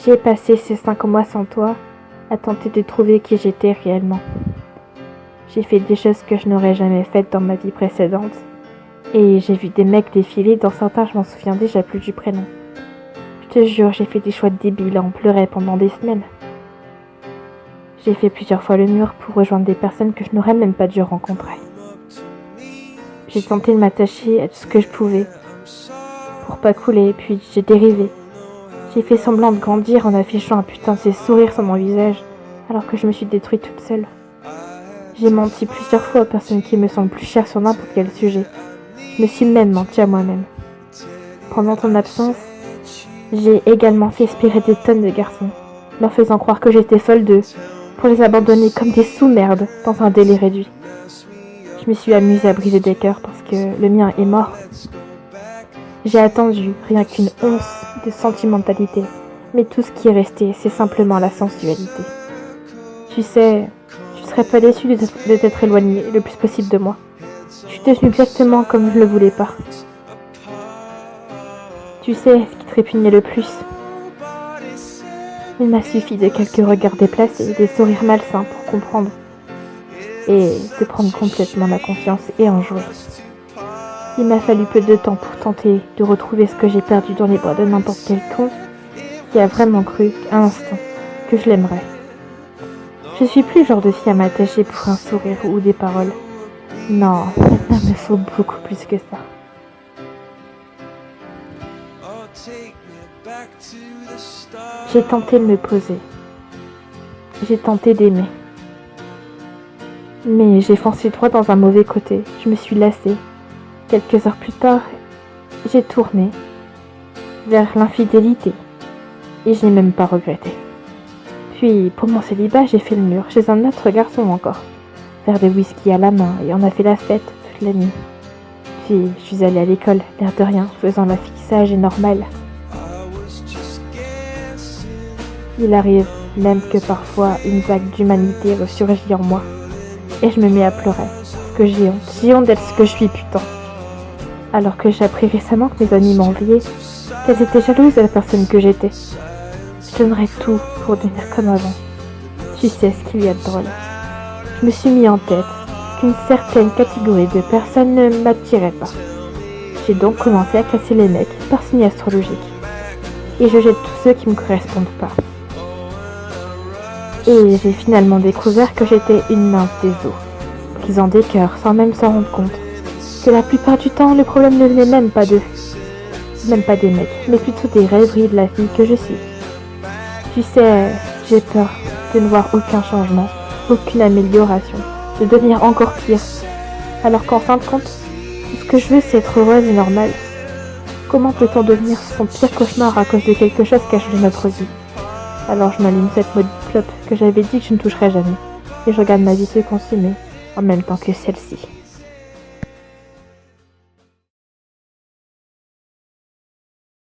J'ai passé ces 5 mois sans toi à tenter de trouver qui j'étais réellement. J'ai fait des choses que je n'aurais jamais faites dans ma vie précédente. Et j'ai vu des mecs défiler, dans certains je m'en souviens déjà plus du prénom. Je te jure, j'ai fait des choix débiles à en pleurer pendant des semaines. J'ai fait plusieurs fois le mur pour rejoindre des personnes que je n'aurais même pas dû rencontrer. J'ai tenté de m'attacher à tout ce que je pouvais pour pas couler, puis j'ai dérivé. J'ai fait semblant de grandir en affichant un putain de ces sourires sur mon visage, alors que je me suis détruite toute seule. J'ai menti plusieurs fois aux personnes qui me sont plus chères sur n'importe quel sujet. Je me suis même menti à moi-même. Pendant ton absence, j'ai également fait expirer des tonnes de garçons, leur faisant croire que j'étais folle d'eux, pour les abandonner comme des sous-merdes dans un délai réduit. Je me suis amusée à briser des cœurs parce que le mien est mort. J'ai attendu rien qu'une once de sentimentalité, mais tout ce qui est resté, c'est simplement la sensualité. Tu sais, tu serais pas déçu de t'être éloigné le plus possible de moi. Je suis devenue exactement comme je le voulais pas. Tu sais ce qui te répugnait le plus? Il m'a suffi de quelques regards déplacés, des sourires malsains pour comprendre. Et de prendre complètement la confiance et en jouer. Il m'a fallu peu de temps pour tenter de retrouver ce que j'ai perdu dans les bras de n'importe quel con qui a vraiment cru, à un instant, que je l'aimerais. Je suis plus le genre de fille à m'attacher pour un sourire ou des paroles. Non, maintenant il me faut beaucoup plus que ça. J'ai tenté de me poser. J'ai tenté d'aimer. Mais j'ai foncé droit dans un mauvais côté. Je me suis lassée. Quelques heures plus tard, j'ai tourné vers l'infidélité. Et je n'ai même pas regretté. Puis, pour mon célibat, j'ai fait le mur chez un autre garçon encore. Verre de whisky à la main et on a fait la fête toute la nuit. Puis, je suis allée à l'école, l'air de rien, faisant la fille sage et normale. Il arrive même que parfois une vague d'humanité ressurgit en moi. Et je me mets à pleurer, parce que j'ai honte d'être ce que je suis, putain. Alors que j'ai appris récemment que mes amis m'enviaient, qu'elles étaient jalouses de la personne que j'étais. Je donnerais tout pour devenir comme avant. Tu sais ce qu'il y a de drôle. Je me suis mis en tête qu'une certaine catégorie de personnes ne m'attirait pas. J'ai donc commencé à classer les mecs par signe astrologique. Et je jette tous ceux qui me correspondent pas. Et j'ai finalement découvert que j'étais une nymphe des eaux, brisant des cœurs sans même s'en rendre compte. Que la plupart du temps, le problème ne venait même pas d'eux, même pas des mecs, mais plutôt des rêveries de la fille que je suis. Tu sais, j'ai peur de ne voir aucun changement, aucune amélioration, de devenir encore pire. Alors qu'en fin de compte, tout ce que je veux, c'est être heureuse et normale. Comment peut-on devenir son pire cauchemar à cause de quelque chose qui a changé notre vie? Alors je m'allume cette maudite clope que j'avais dit que je ne toucherais jamais, et je regarde ma vie se consumer en même temps que celle-ci.